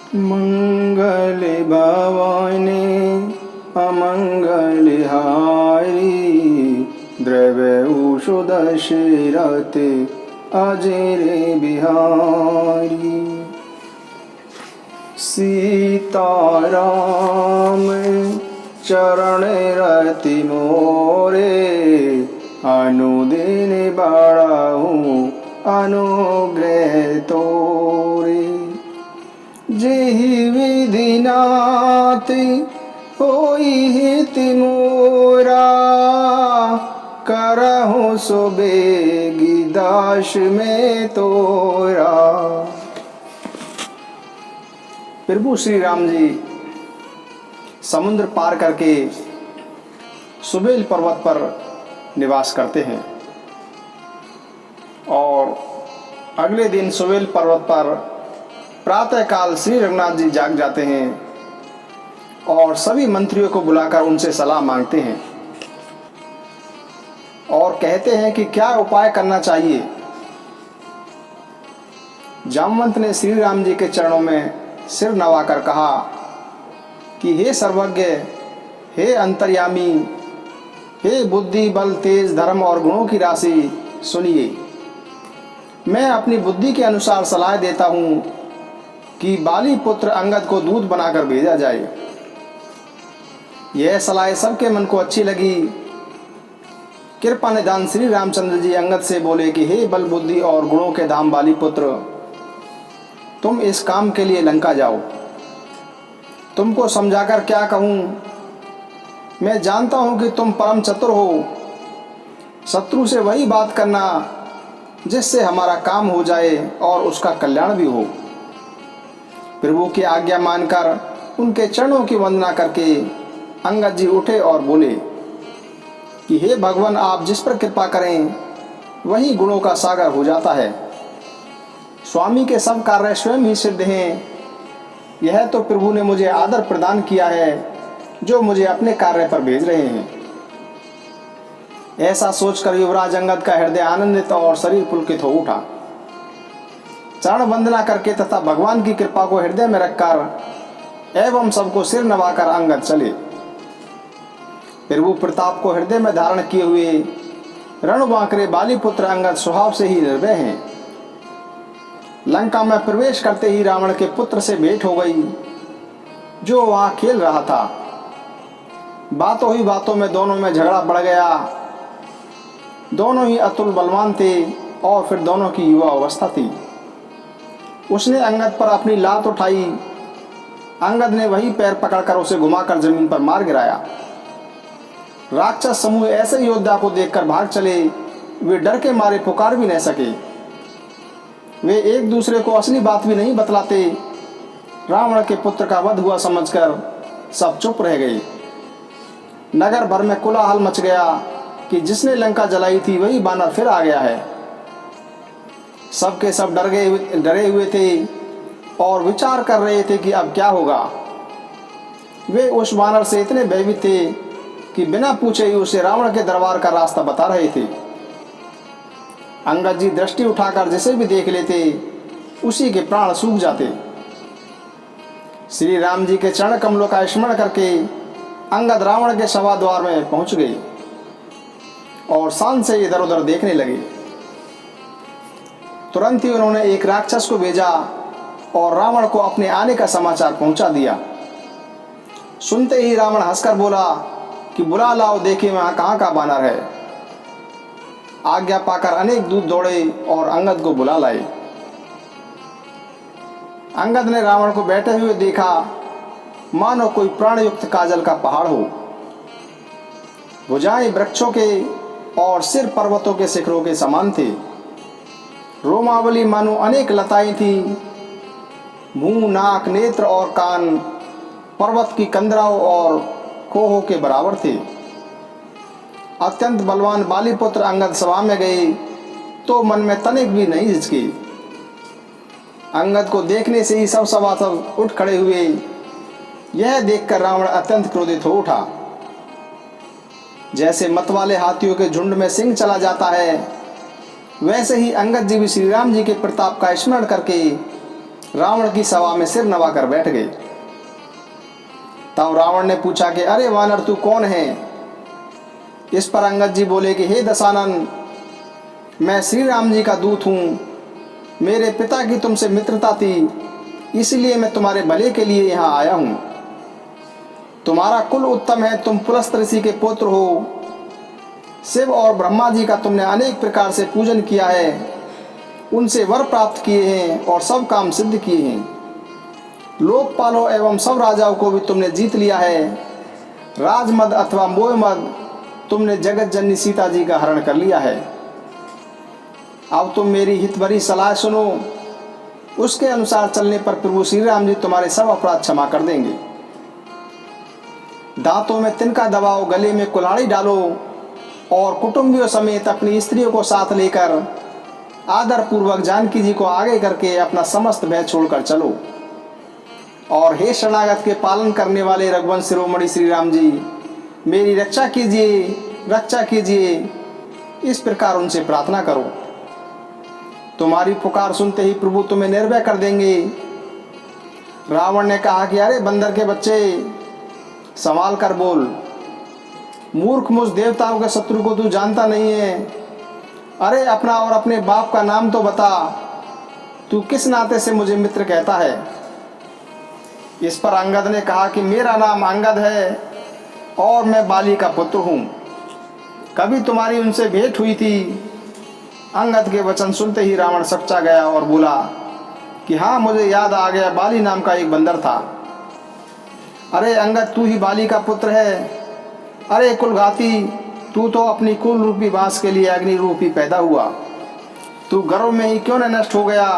मंगल भवानी अमंगल हारी, द्रव्य उषु दशरथ अजर बिहारी। सीताराम चरण रति मोरे, अनुदिन बढ़ाऊं अनुग्रह तोरे। जेहि विधि नाथ होई हित मोरा, करहु सो बेगी दास में तोरा। प्रभु श्री राम जी समुद्र पार करके सुबेल पर्वत पर निवास करते हैं और अगले दिन सुबेल पर्वत पर प्रातःकाल श्री रघुनाथ जी जाग जाते हैं और सभी मंत्रियों को बुलाकर उनसे सलाह मांगते हैं और कहते हैं कि क्या उपाय करना चाहिए। जामवंत ने श्री राम जी के चरणों में सिर नवाकर कहा कि हे सर्वज्ञ, हे अंतर्यामी, हे बुद्धि बल तेज धर्म और गुणों की राशि, सुनिए। मैं अपनी बुद्धि के अनुसार सलाह देता हूँ कि बाली पुत्र अंगद को दूत बनाकर भेजा जाए। यह सलाह सबके मन को अच्छी लगी। कृपा निदान श्री रामचंद्र जी अंगद से बोले कि हे बल बुद्धि और गुणों के धाम बाली पुत्र, तुम इस काम के लिए लंका जाओ। तुमको समझाकर क्या कहूँ, मैं जानता हूँ कि तुम परम चतुर हो। शत्रु से वही बात करना जिससे हमारा काम हो जाए और उसका कल्याण भी हो। प्रभु की आज्ञा मानकर उनके चरणों की वंदना करके अंगद जी उठे और बोले कि हे भगवान, आप जिस पर कृपा करें वही गुणों का सागर हो जाता है। स्वामी के सब कार्य स्वयं ही सिद्ध हैं। यह तो प्रभु ने मुझे आदर प्रदान किया है जो मुझे अपने कार्य पर भेज रहे हैं। ऐसा सोचकर युवराज अंगद का हृदय आनंदित और शरीर पुलकित हो उठा। चरण वंदना करके तथा भगवान की कृपा को हृदय में रखकर एवं सबको सिर नवाकर अंगद चले। प्रभु प्रताप को हृदय में धारण किए हुए रणबांकरे बालीपुत्र अंगद स्वभाव से ही निर्भय हैं। लंका में प्रवेश करते ही रावण के पुत्र से भेंट हो गई जो वहां खेल रहा था। बातों ही बातों में दोनों में झगड़ा बढ़ गया। दोनों ही अतुल बलवान थे और फिर दोनों की युवा अवस्था थी। उसने अंगद पर अपनी लात उठाई। अंगद ने वही पैर पकड़कर उसे घुमाकर जमीन पर मार गिराया। राक्षस समूह ऐसे योद्धा को देखकर भाग चले। वे डर के मारे पुकार भी न सके। वे एक दूसरे को असली बात भी नहीं बतलाते। रावण के पुत्र का वध हुआ समझकर सब चुप रह गए। नगर भर में कोलाहल मच गया कि जिसने लंका जलाई थी वही बानर फिर आ गया है। सबके सब डरे हुए थे और विचार कर रहे थे कि अब क्या होगा। वे उस बानर से इतने भयभीत थे कि बिना पूछे ही उसे रावण के दरबार का रास्ता बता रहे थे। अंगद जी दृष्टि उठाकर जिसे भी देख लेते उसी के प्राण सूख जाते। श्री राम जी के चरण कमलों का स्मरण करके अंगद रावण के सभा द्वार में पहुंच गए और शान से इधर उधर देखने लगे। तुरंत ही उन्होंने एक राक्षस को भेजा और रावण को अपने आने का समाचार पहुंचा दिया। सुनते ही रावण हंसकर बोला कि बुला लाओ, देखे वहां कहाँ का बानर है। आज्ञा पाकर अनेक दूत दौड़े और अंगद को बुला लाए। अंगद ने रावण को बैठे हुए देखा मानो कोई प्राणयुक्त काजल का पहाड़ हो। भुजाएं वृक्षों के और सिर पर्वतों के शिखरों के समान थे। रोमावली मानो अनेक लताएं थी। मुंह, नाक, नेत्र और कान पर्वत की कंदराओं और कोहों के बराबर थे। अत्यंत बलवान बालीपुत्र अंगद सभा में गए तो मन में तनिक भी नहीं हिचकी। अंगद को देखने से ही सब सभासद उठ खड़े हुए। यह देखकर रावण अत्यंत क्रोधित हो उठा। जैसे मतवाले हाथियों के झुंड में सिंह चला जाता है, वैसे ही अंगद जी भी श्री राम जी के प्रताप का स्मरण करके रावण की सभा में सिर नवाकर बैठ गए। तब रावण ने पूछा कि अरे वानर, तू कौन है? इस पर अंगद जी बोले कि हे दशानन, मैं श्री राम जी का दूत हूँ। मेरे पिता की तुमसे मित्रता थी, इसलिए मैं तुम्हारे भले के लिए यहाँ आया हूँ। तुम्हारा कुल उत्तम है, तुम पुलस्त ऋषि के पुत्र हो। शिव और ब्रह्मा जी का तुमने अनेक प्रकार से पूजन किया है, उनसे वर प्राप्त किए हैं और सब काम सिद्ध किए हैं। लोकपालों एवं सब राजाओं को भी तुमने जीत लिया है। राजमद अथवा मोहमद तुमने जगत जननी सीता जी का हरण कर लिया है। अब तुम मेरी हितभरी सलाह सुनो। उसके अनुसार चलने पर प्रभु श्री राम जी तुम्हारे सब अपराध क्षमा कर देंगे। दांतों में तिनका दबाओ, गले में कुल्हाड़ी डालो और कुटुंबियों समेत अपनी स्त्रियों को साथ लेकर आदर पूर्वक जानकी जी को आगे करके अपना समस्त भय छोड़कर चलो। और हे शरणागत के पालन करने वाले रघुवंश शिरोमणि श्री राम जी, मेरी रक्षा कीजिए, रक्षा कीजिए। इस प्रकार उनसे प्रार्थना करो। तुम्हारी पुकार सुनते ही प्रभु तुम्हें निर्भय कर देंगे। रावण ने कहा कि अरे बंदर के बच्चे, संभाल कर बोल। मूर्ख, मुझ देवताओं के शत्रु को तू जानता नहीं है। अरे अपना और अपने बाप का नाम तो बता। तू किस नाते से मुझे मित्र कहता है? इस पर अंगद ने कहा कि मेरा नाम अंगद है और मैं बाली का पुत्र हूँ। कभी तुम्हारी उनसे भेंट हुई थी। अंगद के वचन सुनते ही रावण सच्चा गया और बोला कि हाँ, मुझे याद आ गया, बाली नाम का एक बंदर था। अरे अंगद, तू ही बाली का पुत्र है। अरे कुलघाती, तू तो अपनी कुल रूपी बांस के लिए अग्नि रूपी पैदा हुआ। तू गर्भ में ही क्यों न नष्ट हो गया?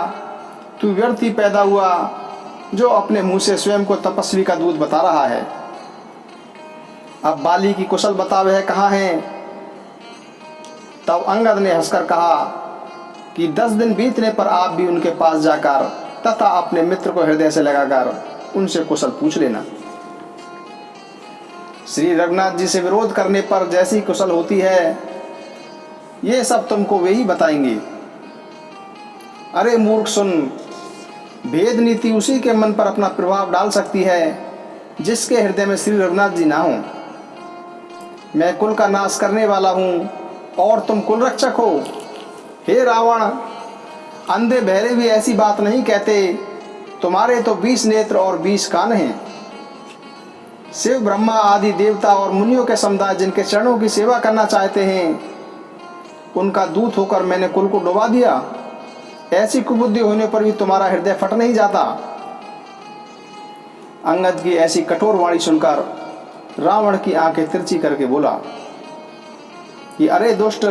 तू व्यर्थ ही पैदा हुआ, जो अपने मुंह से स्वयं को तपस्वी का दूत बता रहा है। अब बाली की कुशल बता, वह कहाँ है? तब अंगद ने हंसकर कहा कि 10 दिन बीतने पर आप भी उनके पास जाकर तथा अपने मित्र को हृदय से लगाकर उनसे कुशल पूछ लेना। श्री रघुनाथ जी से विरोध करने पर जैसी कुशल होती है, ये सब तुमको वे ही बताएंगे। अरे मूर्ख सुन, भेद नीति उसी के मन पर अपना प्रभाव डाल सकती है जिसके हृदय में श्री रघुनाथ जी ना हो। मैं कुल का नाश करने वाला हूँ और तुम कुल रक्षक हो। हे रावण, अंधे बहरे भी ऐसी बात नहीं कहते। तुम्हारे तो 20 नेत्र और 20 कान हैं। शिव, ब्रह्मा आदि देवता और मुनियों के समुदाय जिनके चरणों की सेवा करना चाहते हैं, उनका दूत होकर मैंने कुल को डुबा दिया। ऐसी कुबुद्धि होने पर भी तुम्हारा हृदय फट नहीं जाता। अंगद की ऐसी कठोर वाणी सुनकर रावण की आंखें तिरछी करके बोला कि अरे दुष्ट,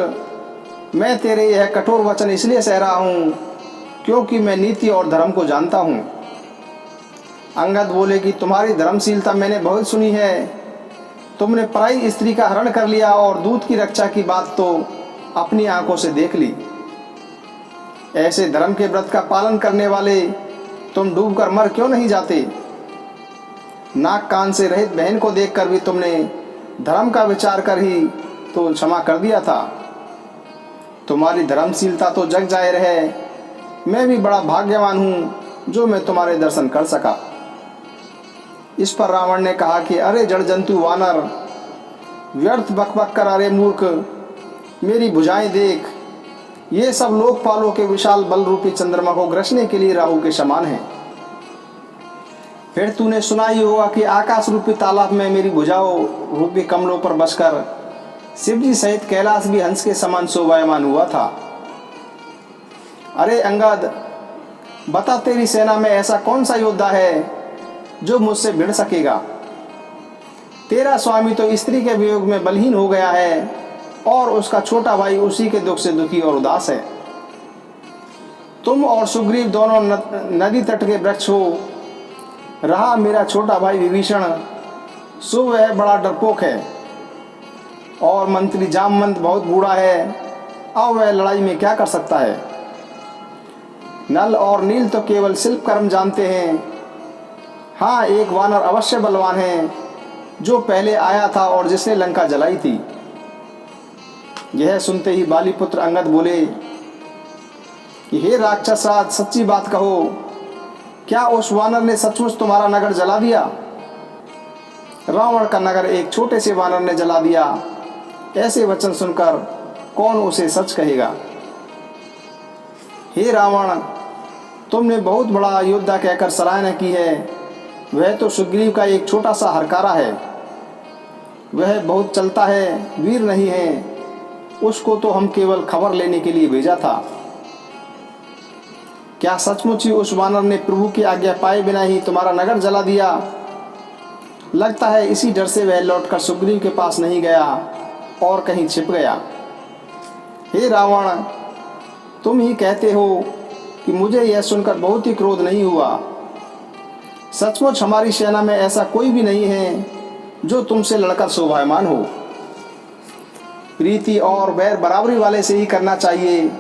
मैं तेरे यह कठोर वचन इसलिए सह रहा हूँ क्योंकि मैं नीति और धर्म को जानता हूँ। अंगद बोले कि तुम्हारी धर्मशीलता मैंने बहुत सुनी है। तुमने पराई स्त्री का हरण कर लिया और दूत की रक्षा की बात तो अपनी आंखों से देख ली। ऐसे धर्म के व्रत का पालन करने वाले तुम डूबकर मर क्यों नहीं जाते? नाक कान से रहित बहन को देखकर भी तुमने धर्म का विचार कर ही तो क्षमा कर दिया था। तुम्हारी धर्मशीलता तो जग जाहिर है। मैं भी बड़ा भाग्यवान हूँ जो मैं तुम्हारे दर्शन कर सका। इस पर रावण ने कहा कि अरे जड़ जंतु वानर, व्यर्थ बकबक कर, अरे मूर्ख, मेरी भुजाएं देख। ये सब लोकपालों के विशाल बल रूपी चंद्रमा को ग्रसने के लिए राहु के समान है। फिर तूने सुना ही होगा कि आकाश रूपी तालाब में मेरी भुजाओं रूपी कमलों पर बसकर शिवजी सहित कैलाश भी हंस के समान शोभायमान हुआ था। अरे अंगद, बता, तेरी सेना में ऐसा कौन सा योद्धा है जो मुझसे भिड़ सकेगा? तेरा स्वामी तो स्त्री के वियोग में बलहीन हो गया है और उसका छोटा भाई उसी के दुख से दुखी और उदास है। तुम और सुग्रीव दोनों नदी तट के वृक्ष हो। रहा मेरा छोटा भाई विभीषण, सो वह बड़ा डरपोक है और मंत्री जामवंत बहुत बूढ़ा है। अब वह लड़ाई में क्या कर सकता है? नल और नील तो केवल शिल्प कर्म जानते हैं। हाँ, एक वानर अवश्य बलवान है जो पहले आया था और जिसने लंका जलाई थी। यह सुनते ही बालीपुत्र अंगद बोले कि हे राक्षसराज, सच्ची बात कहो, क्या उस वानर ने सचमुच तुम्हारा नगर जला दिया? रावण का नगर एक छोटे से वानर ने जला दिया। ऐसे वचन सुनकर कौन उसे सच कहेगा? हे रावण, तुमने बहुत बड़ा योद्धा कहकर सराहना की है। वह तो सुग्रीव का एक छोटा सा हरकारा है। वह बहुत चलता है, वीर नहीं है। उसको तो हम केवल खबर लेने के लिए भेजा था। क्या सचमुच ही उस वानर ने प्रभु की आज्ञा पाए बिना ही तुम्हारा नगर जला दिया? लगता है इसी डर से वह लौटकर सुग्रीव के पास नहीं गया और कहीं छिप गया। हे रावण, तुम ही कहते हो कि मुझे यह सुनकर बहुत ही क्रोध नहीं हुआ। सचमुच हमारी सेना में ऐसा कोई भी नहीं है जो तुमसे लड़कर शोभायमान हो। प्रीति और बैर बराबरी वाले से ही करना चाहिए,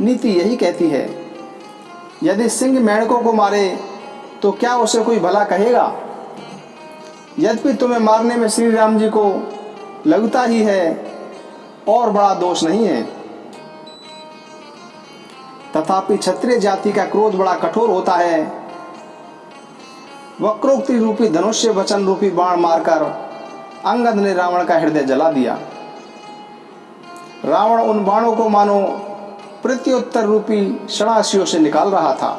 नीति यही कहती है। यदि सिंह मेंढकों को मारे तो क्या उसे कोई भला कहेगा? यद्यपि तुम्हें मारने में श्री राम जी को लगता ही है और बड़ा दोष नहीं है, तथापि क्षत्रिय जाति का क्रोध बड़ा कठोर होता है। वक्रोक्ति रूपी धनुष्य वचन रूपी बाण मारकर अंगद ने रावण का हृदय जला दिया। रावण उन बाणों को मानो प्रत्युत्तर रूपी शणाशियों से निकाल रहा था।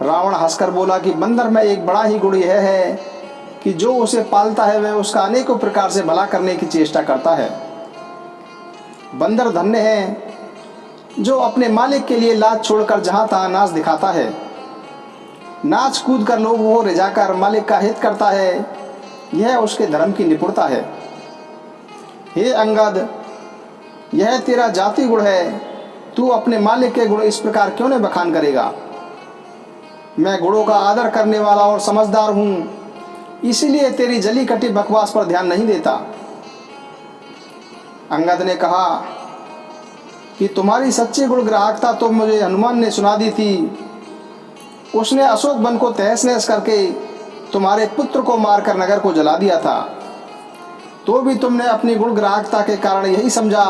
रावण हंसकर बोला कि बंदर में एक बड़ा ही गुण यह है कि जो उसे पालता है वह उसका अनेकों प्रकार से भला करने की चेष्टा करता है। बंदर धन्य है जो अपने मालिक के लिए लाज छोड़कर जहां तहां नाच दिखाता है, नाच कूद कर लोगों को रिझाकर मालिक का हित करता है। यह उसके धर्म की निपुणता है। हे अंगद, यह तेरा जाति गुण है। तू अपने मालिक के गुण इस प्रकार क्यों न बखान करेगा? मैं गुणों का आदर करने वाला और समझदार हूँ, इसीलिए तेरी जली कटी बकवास पर ध्यान नहीं देता। अंगद ने कहा कि तुम्हारी सच्ची गुण ग्राहकता तो मुझे हनुमान ने सुना दी थी। उसने अशोक वन को तहस नहस करके तुम्हारे पुत्र को मारकर नगर को जला दिया था। तो भी तुमने अपनी गुण ग्राहकता के कारण यही समझा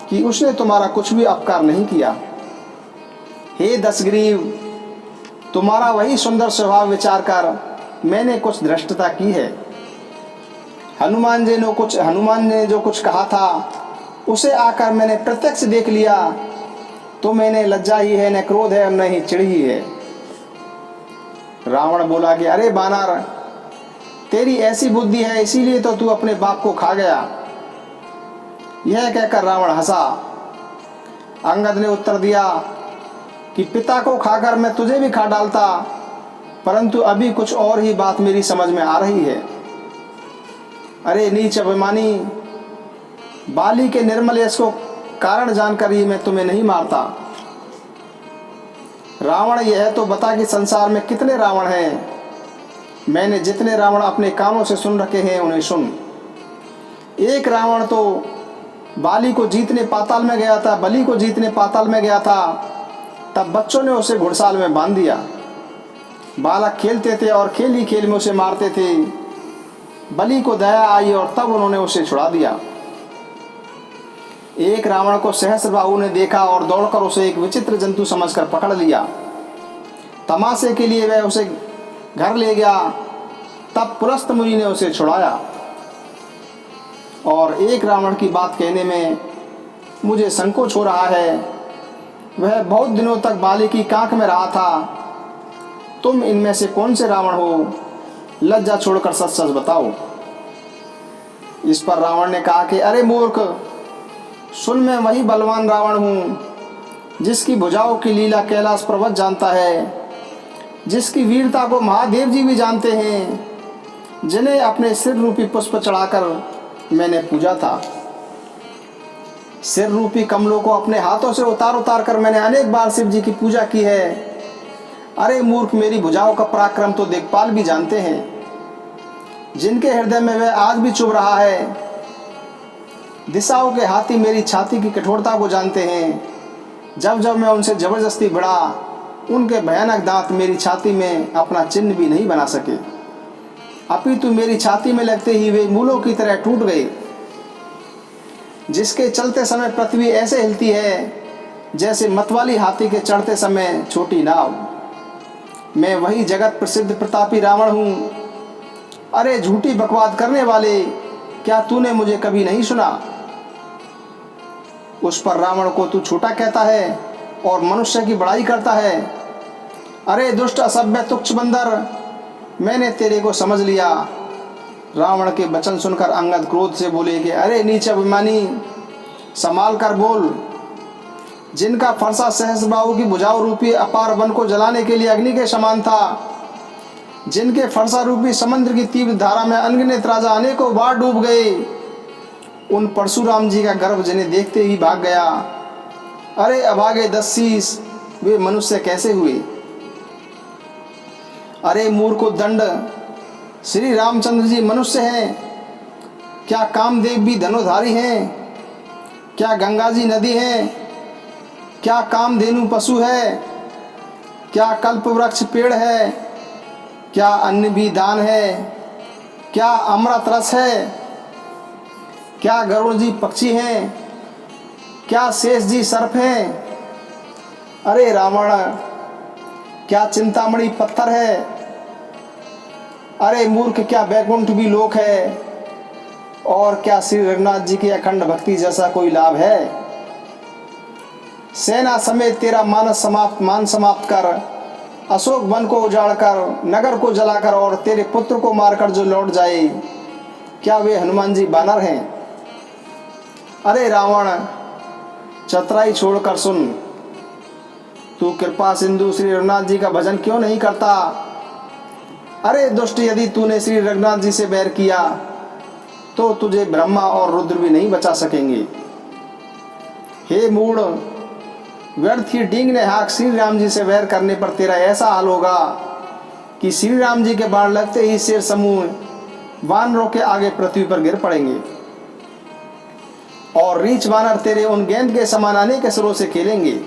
कि उसने तुम्हारा कुछ भी अपकार नहीं किया। हे दशग्रीव, तुम्हारा वही सुंदर स्वभाव विचार कर मैंने कुछ धृष्टता की है। हनुमान ने जो कुछ कहा था उसे आकर मैंने प्रत्यक्ष देख लिया। तो मैंने लज्जा ही है, न क्रोध है और न ही चिढ़ ही है। रावण बोला कि अरे बानर, तेरी ऐसी बुद्धि है, इसीलिए तो तू अपने बाप को खा गया। यह कहकर रावण हंसा। अंगद ने उत्तर दिया कि पिता को खाकर मैं तुझे भी खा डालता, परंतु अभी कुछ और ही बात मेरी समझ में आ रही है। अरे नीच अभिमानी, बाली के निर्मल यश को कारण जानकर ही मैं तुम्हें नहीं मारता। रावण, यह तो बता कि संसार में कितने रावण हैं। मैंने जितने रावण अपने कानों से सुन रखे हैं उन्हें सुन। एक रावण तो बलि को जीतने पाताल में गया था। तब बच्चों ने उसे घुड़साल में बांध दिया। बालक खेलते थे और खेल ही खेल में उसे मारते थे। बलि को दया आई और तब उन्होंने उसे छुड़ा दिया। एक रावण को सहस्रबाहु ने देखा और दौड़कर उसे एक विचित्र जंतु समझकर पकड़ लिया। तमाशे के लिए वह उसे घर ले गया। तब पुलस्त मुनि ने उसे छुड़ाया। और एक रावण की बात कहने में मुझे संकोच हो रहा है। वह बहुत दिनों तक बाली की कांख में रहा था। तुम इनमें से कौन से रावण हो? लज्जा छोड़कर सच सच बताओ। इस पर रावण ने कहा कि अरे मूर्ख, सुन, मैं वही बलवान रावण हूँ जिसकी भुजाओं की लीला कैलाश पर्वत जानता है, जिसकी वीरता को महादेव जी भी जानते हैं, जिन्हें अपने सिर रूपी पुष्प चढ़ाकर मैंने पूजा था। सिर रूपी कमलों को अपने हाथों से उतार कर मैंने अनेक बार शिव जी की पूजा की है। अरे मूर्ख, मेरी भुजाओं का पराक्रम तो दिक्पाल भी जानते हैं, जिनके हृदय में वह आज भी चुभ रहा है। दिशाओं के हाथी मेरी छाती की कठोरता को जानते हैं। जब जब मैं उनसे जबरदस्ती भिड़ा, उनके भयानक दांत मेरी छाती में अपना चिन्ह भी नहीं बना सके, अपितु मेरी छाती में लगते ही वे मूलों की तरह टूट गए, जिसके चलते समय पृथ्वी ऐसे हिलती है जैसे मतवाली हाथी के चढ़ते समय छोटी नाव। मैं वही जगत प्रसिद्ध प्रतापी रावण हूँ। अरे झूठी बकवाद करने वाले, क्या तूने मुझे कभी नहीं सुना? उस पर रावण को तू छोटा कहता है और मनुष्य की बड़ाई करता है। अरे दुष्ट असभ्य तुच्छ बंदर, मैंने तेरे को समझ लिया। रावण के वचन सुनकर अंगद क्रोध से बोले कि अरे नीच अभिमानी, संभाल कर बोल। जिनका फरसा सहस्रबाहु की भुजाओं रूपी अपार वन को जलाने के लिए अग्नि के समान था, जिनके फरसा रूपी समुद्र की तीव्र धारा में अनगिनत राजा अनेकों बार डूब गए, उन परशुराम जी का गर्भ जिन्हें देखते ही भाग गया। अरे अभागे 10 शीश, वे मनुष्य कैसे हुए? अरे मूर्ख दंड, श्री रामचंद्र जी मनुष्य हैं क्या? कामदेव भी धनुधारी हैं क्या? गंगा जी नदी है क्या? कामधेनु पशु है क्या? कल्प वृक्ष पेड़ है क्या? अन्न भी दान है क्या? अमृत रस है क्या? गरुड़ जी पक्षी हैं क्या? शेष जी सर्प हैं? अरे रावण, क्या चिंतामणि पत्थर है? अरे मूर्ख, क्या बैकुंठ भी लोक है? और क्या श्री रघुनाथ जी की अखंड भक्ति जैसा कोई लाभ है? सेना समेत तेरा मान समाप्त कर, अशोक वन को उजाड़ कर, नगर को जलाकर और तेरे पुत्र को मारकर जो लौट जाए, क्या वे हनुमान जी बानर हैं? अरे रावण, चतुराई छोड़कर सुन। तू कृपा सिंधु श्री रघुनाथ जी का भजन क्यों नहीं करता? अरे दुष्ट, यदि तूने श्री रघुनाथ जी से बैर किया तो तुझे ब्रह्मा और रुद्र भी नहीं बचा सकेंगे। हे मूढ़, व्यर्थ की डींग ने हाक, श्री राम जी से वैर करने पर तेरा ऐसा हाल होगा कि श्री राम जी के बाण लगते ही शेर समूह वानरों के आगे पृथ्वी पर गिर पड़ेंगे और रीछ वानर तेरे उन गेंद के समान अनेक असुरों से खेलेंगे।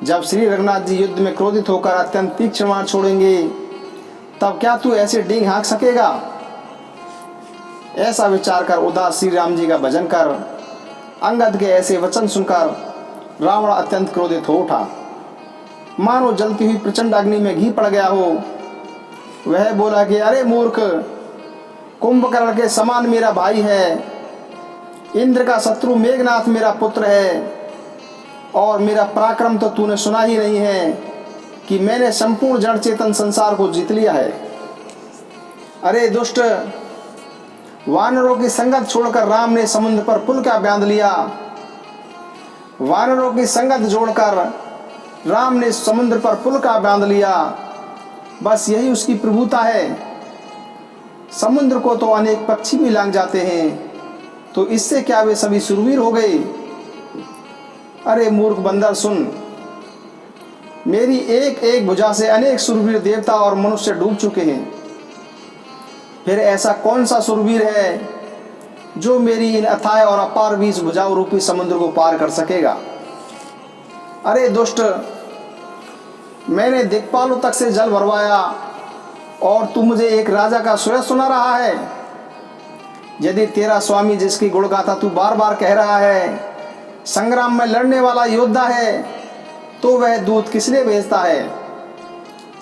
जब श्री रघुनाथ जी युद्ध में क्रोधित होकर अत्यंत तीक्ष्ण वार छोड़ेंगे, तब क्या तू ऐसे डींग हाँक सकेगा? ऐसा विचार कर उदास श्री राम जी का भजन कर। अंगद के ऐसे वचन सुनकर रावण अत्यंत क्रोधित हो उठा, मानो जलती हुई प्रचंड अग्नि में घी पड़ गया हो। वह बोला कि अरे मूर्ख, कुंभकर्ण के समान मेरा भाई है, इंद्र का शत्रु मेघनाथ मेरा पुत्र है, और मेरा पराक्रम तो तूने सुना ही नहीं है कि मैंने संपूर्ण जड़ चेतन संसार को जीत लिया है। अरे दुष्ट, वानरों की संगत छोड़कर राम ने समुद्र पर पुल क्या बांध लिया? वानरों की संगत जोड़कर राम ने समुद्र पर पुल का बांध लिया, बस यही उसकी प्रभुता है। समुद्र को तो अनेक पक्षी भी लांघ जाते हैं, तो इससे क्या वे सभी शूरवीर हो गए? अरे मूर्ख बंदर सुन, मेरी एक एक भुजा से अनेक शूरवीर देवता और मनुष्य डूब चुके हैं। फिर ऐसा कौन सा शूरवीर है जो मेरी इन अथाह और अपार 20 भुजाओं रूपी समुद्र को पार कर सकेगा? अरे दुष्ट, मैंने दिक्पालों तक से जल भरवाया और तू मुझे एक राजा का श्रेय सुना रहा है। यदि तेरा स्वामी, जिसकी गुणगाथा तू बार बार कह रहा है, संग्राम में लड़ने वाला योद्धा है, तो वह दूत किस लिए भेजता है?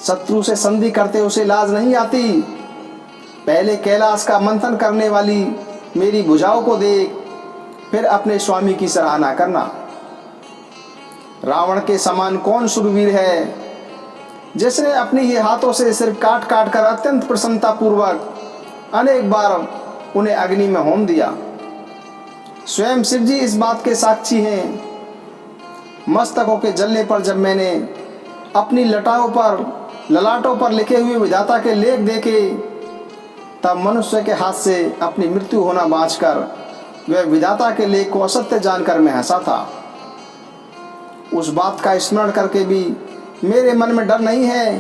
शत्रु से संधि करते उसे लाज नहीं आती? पहले कैलाश का मंथन करने वाली मेरी भुजाओं को देख, फिर अपने स्वामी की सराहना करना। रावण के समान कौन शूरवीर है जिसने अपने ही हाथों से सिर काट काट कर अत्यंत प्रसन्नता पूर्वक अनेक बार उन्हें अग्नि में होम दिया? स्वयं शिव जी इस बात के साक्षी हैं। मस्तकों के जलने पर जब मैंने अपनी ललाटों पर लिखे हुए विधाता के लेख देखे, तब मनुष्य के हाथ से अपनी मृत्यु होना बाँचकर वह विधाता के लेख को असत्य जानकर मैं हंसा था। उस बात का स्मरण करके भी मेरे मन में डर नहीं है,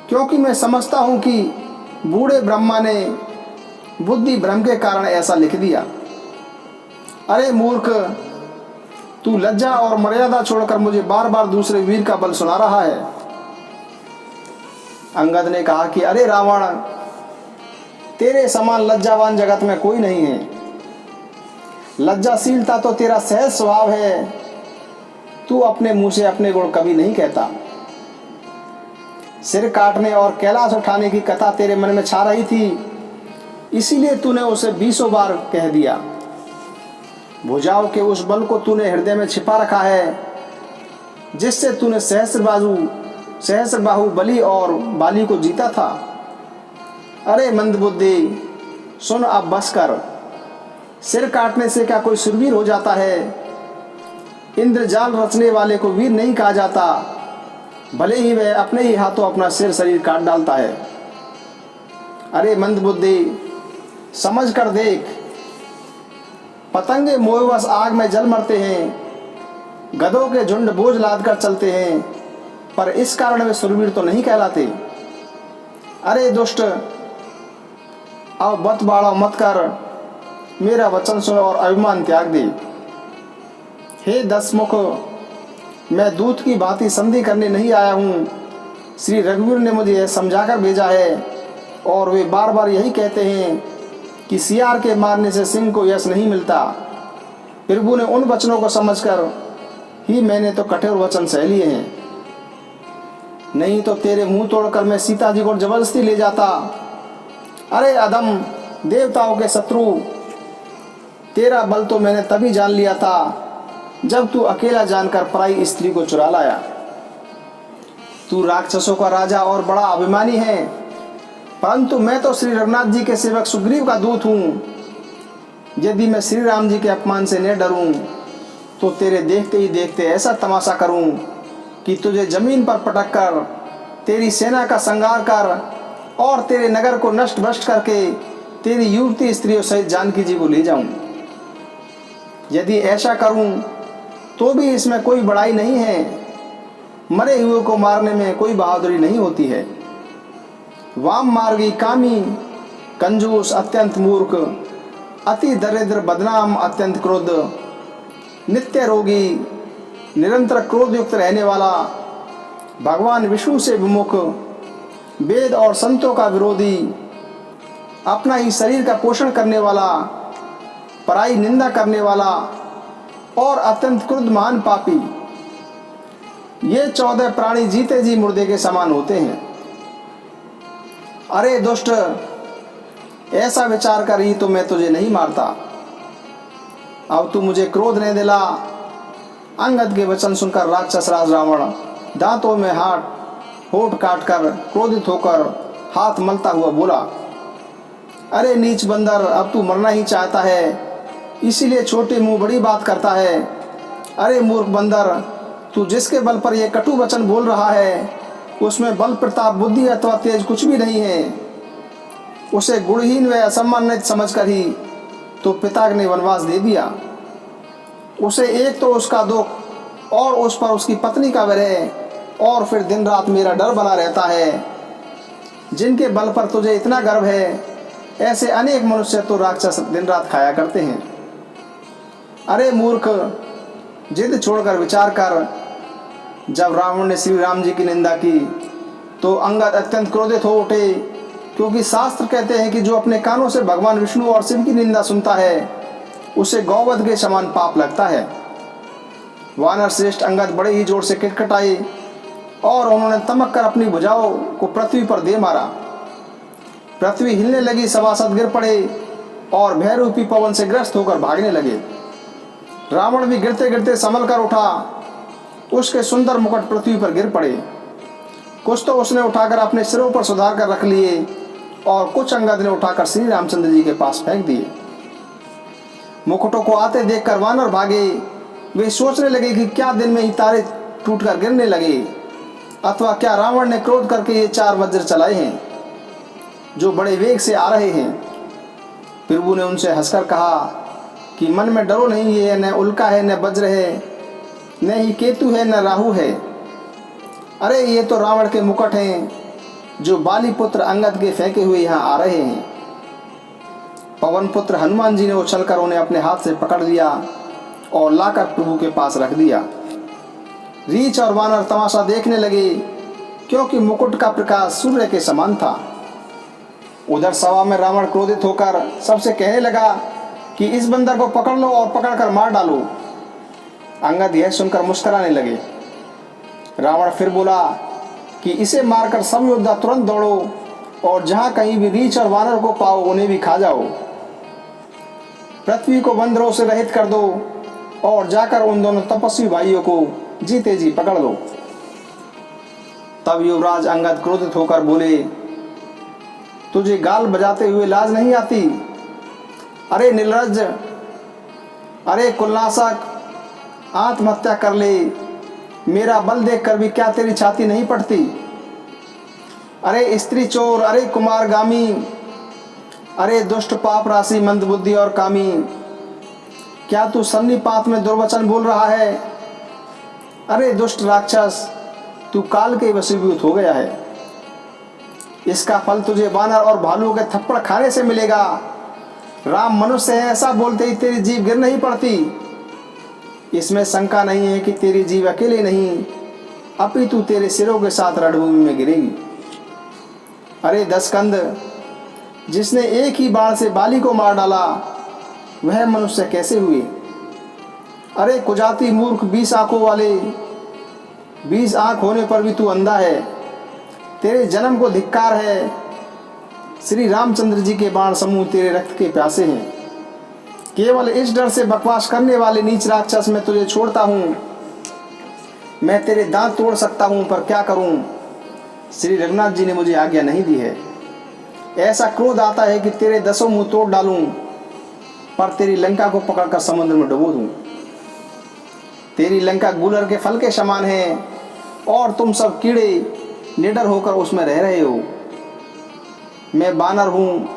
क्योंकि मैं समझता हूँ कि बूढ़े ब्रह्मा ने बुद्धि भ्रम के कारण ऐसा लिख दिया। अरे मूर्ख, तू लज्जा और मर्यादा छोड़कर मुझे बार बार दूसरे वीर का बल सुना रहा है। अंगद ने कहा कि अरे रावण, तेरे समान लज्जावान जगत में कोई नहीं है। लज्जाशीलता तो तेरा सहज स्वभाव है, तू अपने मुंह से अपने गुण कभी नहीं कहता। सिर काटने और कैलाश उठाने की कथा तेरे मन में छा रही थी, इसीलिए तूने उसे 20 बार कह दिया। भुजाओं के उस बल को तूने हृदय में छिपा रखा है, जिससे तूने सहस्र बाहु बलि और बाली को जीता था। अरे मंदबुद्धि, सुन अब बस कर। सिर काटने से क्या कोई सुरवीर हो जाता है? इंद्रजाल रचने वाले को वीर नहीं कहा जाता, भले ही वह अपने ही हाथों अपना शरीर काट डालता है। अरे मंदबुद्धि, समझ कर देख। पतंगे मोहवश आग में जल मरते हैं, गधों के झुंड बोझ लाद कर चलते हैं, पर इस कारण वे सुरवीर तो नहीं कहलाते। अरे दुष्ट, अब बतबाड़ा मत कर, मेरा वचन सुन और अभिमान त्याग दे। हे 10 मुख, मैं दूत की भांति संधि करने नहीं आया हूँ। श्री रघुवीर ने मुझे यह समझाकर भेजा है, और वे बार बार यही कहते हैं कि सियार के मारने से सिंह को यश नहीं मिलता। प्रभु ने उन वचनों को समझकर ही मैंने तो कठोर वचन सह लिए हैं, नहीं तो तेरे मुंह तोड़कर मैं सीता जी को जबरदस्ती ले जाता। अरे अधम, देवताओं के शत्रु, तेरा बल तो मैंने तभी जान लिया था जब तू अकेला जानकर पराई स्त्री को चुरा लाया। तू राक्षसों का राजा और बड़ा अभिमानी है, परंतु मैं तो श्री रघुनाथ जी के सेवक सुग्रीव का दूत हूँ। यदि मैं श्री राम जी के अपमान से न डरूं, तो तेरे देखते ही देखते ऐसा तमाशा करूं कि तुझे जमीन पर पटक कर, तेरी सेना का संहार कर और तेरे नगर को नष्ट भ्रष्ट करके तेरी युवती स्त्रियों सहित जानकी जी को ले जाऊं। यदि ऐसा करूं तो भी इसमें कोई बड़ाई नहीं है। मरे हुए को मारने में कोई बहादुरी नहीं होती है। वाम मार्गी, कामी, कंजूस, अत्यंत मूर्ख, अति दरिद्र, बदनाम, अत्यंत क्रोध, नित्य रोगी, निरंतर क्रोध युक्त रहने वाला, भगवान विष्णु से विमुख, वेद और संतों का विरोधी, अपना ही शरीर का पोषण करने वाला, पराई निंदा करने वाला और अत्यंत क्रुद्धमान पापी, ये 14 प्राणी जीते जी मुर्दे के समान होते हैं। अरे दुष्ट, ऐसा विचार कर ही तो मैं तुझे नहीं मारता। अब तू मुझे क्रोध नहीं दिला। अंगद के वचन सुनकर राक्षस राज रावण दांतों में होठ काट कर क्रोधित होकर हाथ मलता हुआ बोला, अरे नीच बंदर, अब तू मरना ही चाहता है, इसीलिए छोटे मुंह बड़ी बात करता है। अरे मूर्ख बंदर, तू जिसके बल पर यह कटु वचन बोल रहा है, उसमें बल, प्रताप, बुद्धि अथवा तेज कुछ भी नहीं है। उसे गुणहीन व असम्मानित समझकर ही तो पिता ने वनवास दे दिया। उसे एक तो उसका दुख और उस पर उसकी पत्नी का विरह, और फिर दिन रात मेरा डर बना रहता है। जिनके बल पर तुझे इतना गर्व है, ऐसे अनेक मनुष्य तो राक्षस दिन रात खाया करते हैं। अरे मूर्ख, जिद छोड़कर विचार कर। जब रावण ने श्री राम जी की निंदा की तो अंगद अत्यंत क्रोधित हो उठे, क्योंकि शास्त्र कहते हैं कि जो अपने कानों से भगवान विष्णु और शिव की निंदा सुनता है, उसे गौवध के समान पाप लगता है। वानर श्रेष्ठ अंगद बड़े ही जोर से किटकिटाए और उन्होंने तमक कर अपनी भुजाओं को पृथ्वी पर दे मारा। पृथ्वी हिलने लगी, सभासद गिर पड़े और भयरूपी पवन से ग्रस्त होकर भागने लगे। रावण भी गिरते गिरते संभल कर उठा, उसके सुंदर मुकुट पृथ्वी पर गिर पड़े। कुछ तो उसने उठाकर अपने सिरों पर सुधार कर रख लिए और कुछ अंगद ने उठाकर श्री रामचंद्र जी के पास फेंक दिए। मुकुटों को आते देखकर वानर भागे। वे सोचने लगे कि क्या दिन में ही तारे टूटकर गिरने लगे, अथवा क्या रावण ने क्रोध करके ये 4 वज्र चलाए हैं जो बड़े वेग से आ रहे हैं। प्रभु ने उनसे हंसकर कहा कि मन में डरो नहीं, ये न उल्का है, न वज्र है, न ही केतु है, न राहु है। अरे ये तो रावण के मुकुट हैं जो बाली पुत्र अंगद के फेंके हुए यहाँ आ रहे हैं। पवन पुत्र हनुमान जी ने उछलकर उन्हें अपने हाथ से पकड़ लिया और लाकर प्रभु के पास रख दिया। रीछ और वानर तमाशा देखने लगे, क्योंकि मुकुट का प्रकाश सूर्य के समान था। उधर सभा में रावण क्रोधित होकर सबसे कहने लगा कि इस बंदर को पकड़ लो और पकड़कर मार डालो। अंगद यह सुनकर मुस्कुराने लगे। रावण फिर बोला, कि इसे मारकर सब योद्धा तुरंत दौड़ो और जहाँ कहीं भी रीछ और वानर को पाओ उन्हें भी खा जाओ। पृथ्वी को बंदरों से रहित कर दो और जाकर उन दोनों तपस्वी भाइयों को जीते जी पकड़ लो। तब युवराज अंगद क्रोधित होकर बोले, तुझे गाल बजाते हुए लाज नहीं आती? अरे निर्लज्ज, अरे कुलनाशक, आत्महत्या कर ले। मेरा बल देखकर भी क्या तेरी छाती नहीं पड़ती? अरे स्त्री चोर, अरे कुमारगामी, अरे दुष्ट पाप राशि, मंदबुद्धि और कामी, क्या तू सन्निपात में दुर्वचन बोल रहा है? अरे दुष्ट राक्षस, तू काल के वशीभूत हो गया है। इसका फल तुझे वानर और भालू के थप्पड़ खाने से मिलेगा। राम मनुष्य है ऐसा बोलते ही तेरी जीभ गिर नहीं पड़ती। इसमें शंका नहीं है कि तेरी जीभ अकेले नहीं अपितु तेरे सिरों के साथ रणभूमि में गिरेगी। अरे दशकंद, जिसने एक ही बाण से बाली को मार डाला वह मनुष्य कैसे हुए? अरे कुजाती मूर्ख, 20 आंखों वाले, 20 आंख होने पर भी तू अंधा है। तेरे जन्म को धिक्कार है। श्री रामचंद्र जी के बाण समूह तेरे रक्त के प्यासे हैं। केवल इस डर से बकवास करने वाले नीच राक्षस मैं तुझे छोड़ता हूँ। मैं तेरे दांत तोड़ सकता हूँ पर क्या करूँ, श्री रघुनाथ जी ने मुझे आज्ञा नहीं दी है। ऐसा क्रोध आता है कि तेरे 10 मुंह तोड़ डालूं पर तेरी लंका को पकड़कर समुद्र में डुबो दूं। तेरी लंका गूलर के फल के समान है और तुम सब कीड़े निडर होकर उसमें रह रहे हो। मैं बानर हूँ,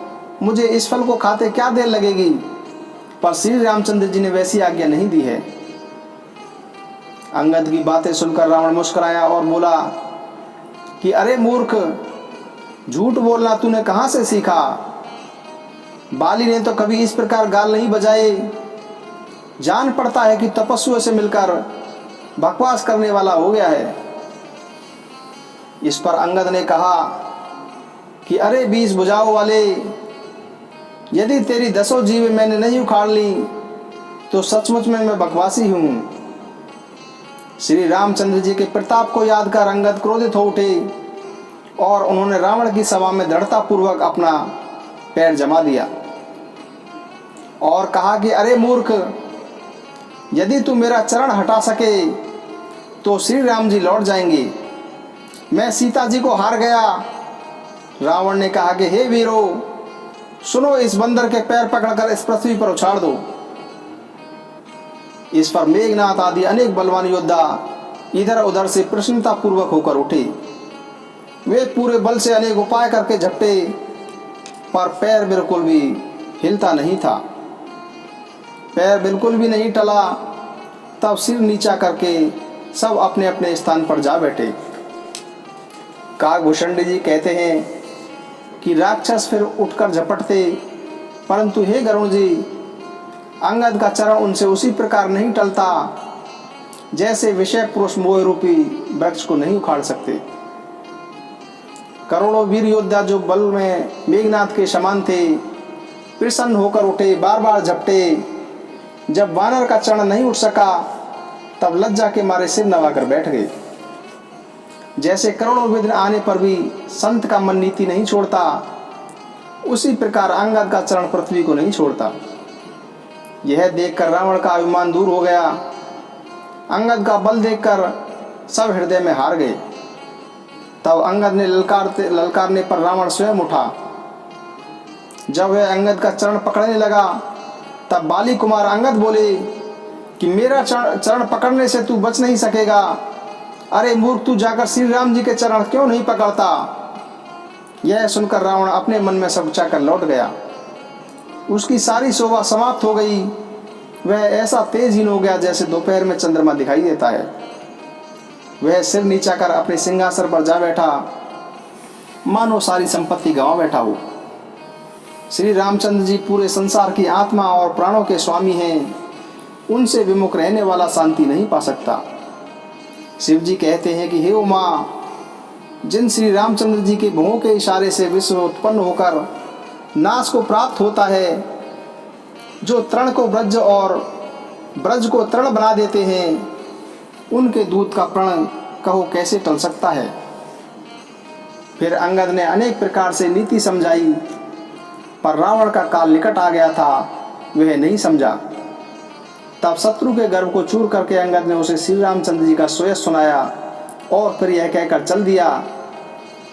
मुझे इस फल को खाते क्या देर लगेगी, पर श्री रामचंद्र जी ने वैसी आज्ञा नहीं दी है। अंगद की बातें सुनकर रावण मुस्कुराया और बोला कि अरे मूर्ख, झूठ बोलना तूने कहाँ से सीखा? बाली ने तो कभी इस प्रकार गाल नहीं बजाए। जान पड़ता है कि तपस्वियों से मिलकर बकवास करने वाला हो गया है। इस पर अंगद ने कहा कि अरे 20 भुजाओं वाले, यदि तेरी 10 जीवें मैंने नहीं उखाड़ ली तो सचमुच में मैं बकवासी हूँ। श्री रामचंद्र जी के प्रताप को याद कर अंगद क्रोधित हो उठे और उन्होंने रावण की सभा में दृढ़ता पूर्वक अपना पैर जमा दिया और कहा कि अरे मूर्ख, यदि तू मेरा चरण हटा सके तो श्री राम जी लौट जाएंगे। मैं सीता जी को हार गया। रावण ने कहा कि हे वीरो, सुनो, इस बंदर के पैर पकड़कर इस पृथ्वी पर उछाड़ दो। इस पर मेघनाथ आदि अनेक बलवान योद्धा इधर उधर से प्रसन्नता पूर्वक होकर उठे। वे पूरे बल से अनेक उपाय करके झपटे पर पैर बिल्कुल भी हिलता नहीं था। पैर बिल्कुल भी नहीं टला। तब सिर नीचा करके सब अपने अपने स्थान पर जा बैठे। काकभूषण जी कहते हैं कि राक्षस फिर उठकर झपटते, परंतु हे गरुण जी, अंगद का चरण उनसे उसी प्रकार नहीं टलता जैसे विषय पुरुष मोह रूपी वृक्ष को नहीं उखाड़ सकते। करोड़ों वीर योद्धा जो बल में मेघनाथ के समान थे प्रसन्न होकर उठे, बार बार झपटे। जब वानर का चरण नहीं उठ सका तब लज्जा के मारे सिर नवाकर बैठ गए। जैसे करोड़ों विघ्न आने पर भी संत का मन नीति नहीं छोड़ता, उसी प्रकार अंगद का चरण पृथ्वी को नहीं छोड़ता। यह देखकर रावण का अभिमान दूर हो गया। अंगद का बल देखकर सब हृदय में हार गए। तब अंगद ने ललकारने पर रावण स्वयं उठा। जब वह अंगद का चरण पकड़ने लगा तब बाली कुमार अंगद बोले कि मेरा चरण पकड़ने से तू बच नहीं सकेगा। अरे मूर्ख, तू जाकर श्री राम जी के चरण क्यों नहीं पकड़ता? यह सुनकर रावण अपने मन में सब कर लौट गया। उसकी सारी शोभा समाप्त हो गई। वह ऐसा तेजहीन हो गया जैसे दोपहर में चंद्रमा दिखाई देता है। वह सिर नीचा कर अपने सिंहासन पर जा बैठा, मानो सारी संपत्ति गंवा बैठा हो। श्री रामचंद्र जी पूरे संसार की आत्मा और प्राणों के स्वामी हैं। उनसे विमुख रहने वाला शांति नहीं पा सकता। शिव जी कहते हैं कि हे उमा, जिन श्री रामचंद्र जी के भुवों के इशारे से विश्व उत्पन्न होकर नाश को प्राप्त होता है, जो तृण को ब्रज और ब्रज को तृण बना देते हैं, उनके दूत का प्रण कहो कैसे टल सकता है। फिर अंगद ने अनेक प्रकार से नीति समझाई, पर रावण का काल निकट आ गया था, वह नहीं समझा। तब शत्रु के गर्व को चूर करके अंगद ने उसे श्री रामचंद्र जी का सोयस सुनाया और फिर यह कहकर चल दिया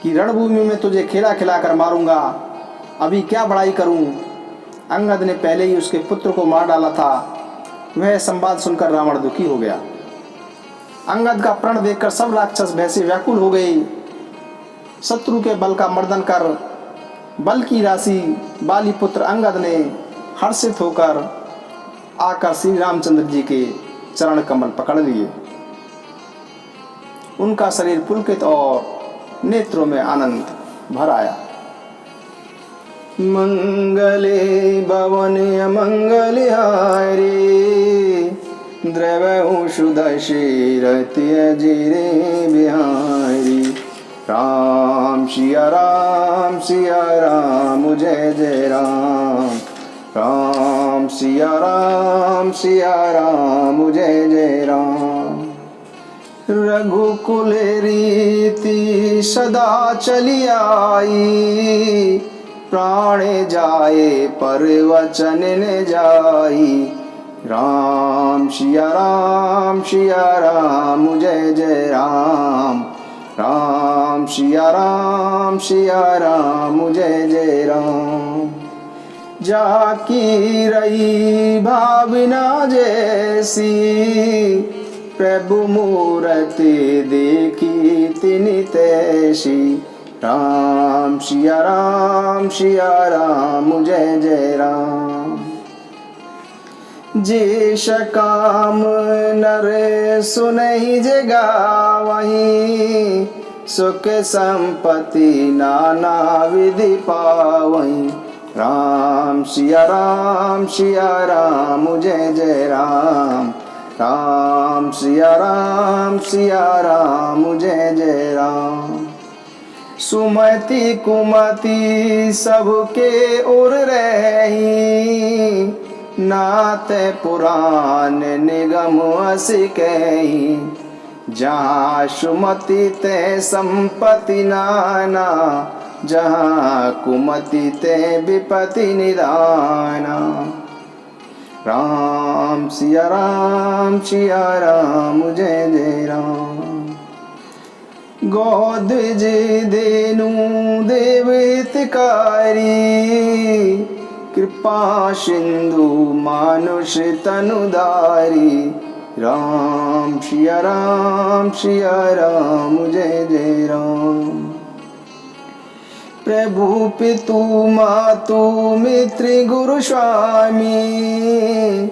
कि रणभूमि में तुझे खिला खिला कर मारूंगा, अभी क्या बड़ाई करूं। अंगद ने पहले ही उसके पुत्र को मार डाला था। वह संवाद सुनकर रावण दुखी हो गया। अंगद का प्रण देखकर सब राक्षस भय से व्याकुल हो गए। शत्रु के बल का मर्दन कर बल की राशि बाली पुत्र अंगद ने हर्षित होकर आकर श्री रामचंद्र जी के चरण कमल पकड़ लिए। उनका शरीर पुलकित और नेत्रों में आनंद भर आया। मंगले भवन अमंगल हारे, द्रवहु सुदशरथि अजिरे बिहारी। राम सिया राम जय जय राम, राम सिया राम जय जय राम। रघुकुल रीति सदा चली आई, प्राण जाए पर वचन न जाई। राम सिया राम जय जय राम, राम सिया राम जय जय राम। जाकी रही भावना जैसी, प्रभु मूरति देखी तिनि तैसी। राम सिया राम जय जय राम। जेष काम नर सुनहि जे गावहीं, सुख संपत्ति नाना विधि पावहीं। राम सिया राम जय जय राम, राम सिया राम जय जय राम। सुमति कुमति सबके उर रही, नाते पुराण निगम असि कही। जहाँ सुमति ते संपत्ति नाना, जहाँ कुमति ते विपत्ति निदाना। राम सिया राम जय जय राम। गोद्विज देनु देवहितकारी, कृपा सिंधु मानुष तनुधारी। राम सिया राम जय जय राम। प्रभु पितु मातु मित्र गुरु स्वामी,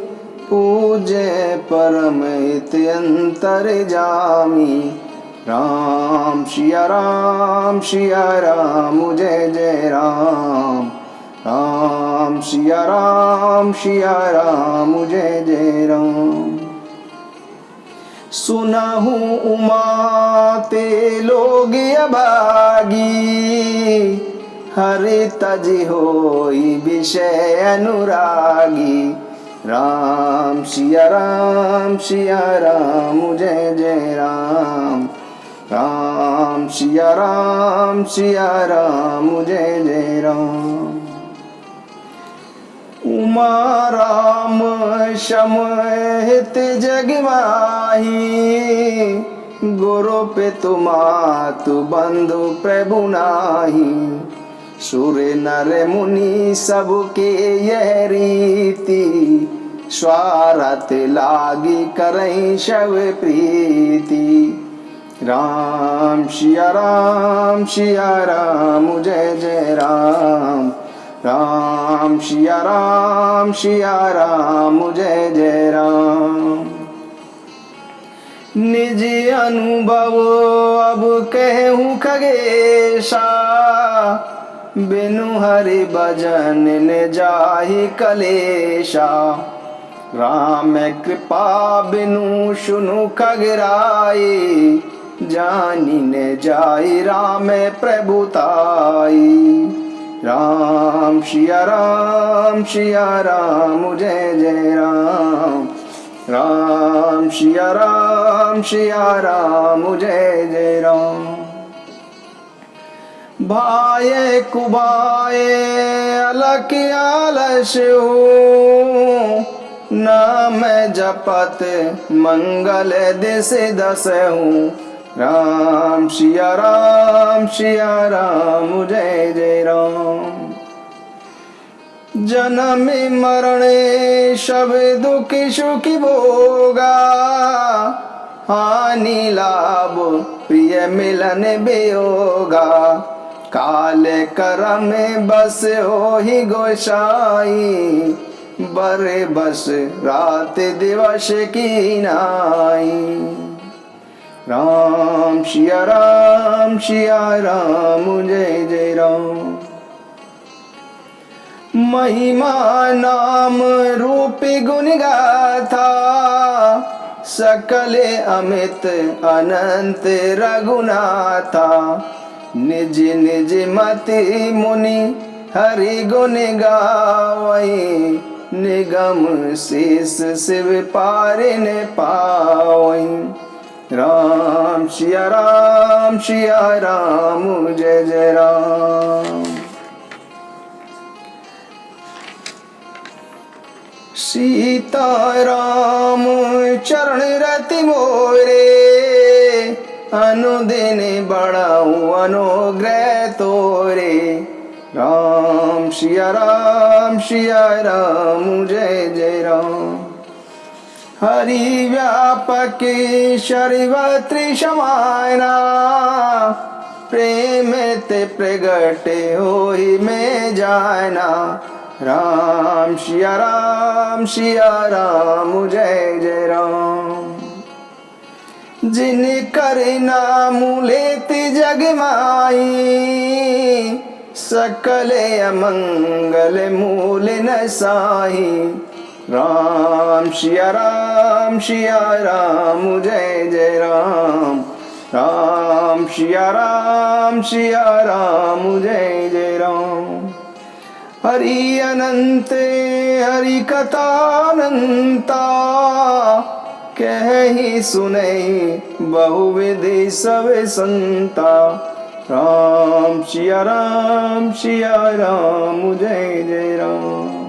पूज्य परम हित अंतर जामी। राम सिया राम जय जय राम, राम सिया राम जय जय राम। सुनहु उमा ते लोग अभागी, हरि तज होई विषय अनुरागी। राम सिया राम जय जय राम, राम सिया राम जय जय राम। उमा राम शम हित जग माही, गुरु पितु मातु बंधु प्रभु नाही। सुर नर मुनि सबके यह रीति, स्वार्थ लागी करई शव प्रीति। राम सिया राम जय जय राम, राम सिया राम जय जय राम। निज अनुभव अब कहूँ खगेशा, बिनु हरि भजन न जाहि कलेशा। राम कृपा बिनु सुनु खगराई, जानी न जाई राम प्रभुताई। राम सिया राम जय जय राम, राम सिया राम जय जय राम। भाये कुबाए अलख आलस हूँ, नाम जपत मंगल दिस दस हूँ। राम सिया राम जय जय राम। जन्म मरणे सब दुख सुख भोगा, हानि लाभ प्रिय मिलन वियोगा। काल करम बस हो ही गोसाई, बर बस रात दिवस की नाई। राम सिया राम जय जय राम। महिमा नाम रूप गुण गाथा, सकल अमित अनंत रघुनाथा। निज निज मति मुनि हरि गुण गावई, निगम शेष शिव पार न पावई। राम सिया राम जय जय राम। सीता राम चरण रति मोरे, अनुदिन बढ़ाऊं अनुग्रह तोरे। राम सिया राम जय जय राम। हरि व्यापक सर्वत्र समाना, प्रेम ते प्रगट होई में जाना। राम सिया राम जय जय राम। जिन कर नाम लेत जग माई, सकल अमंगल मूल न साई। राम सिया राम जय जय राम। राम सिया राम जय जय राम। हरि अनंत हरि कथानंता, कह ही सुने बहुविधि सब संता। राम सिया राम जय जय राम।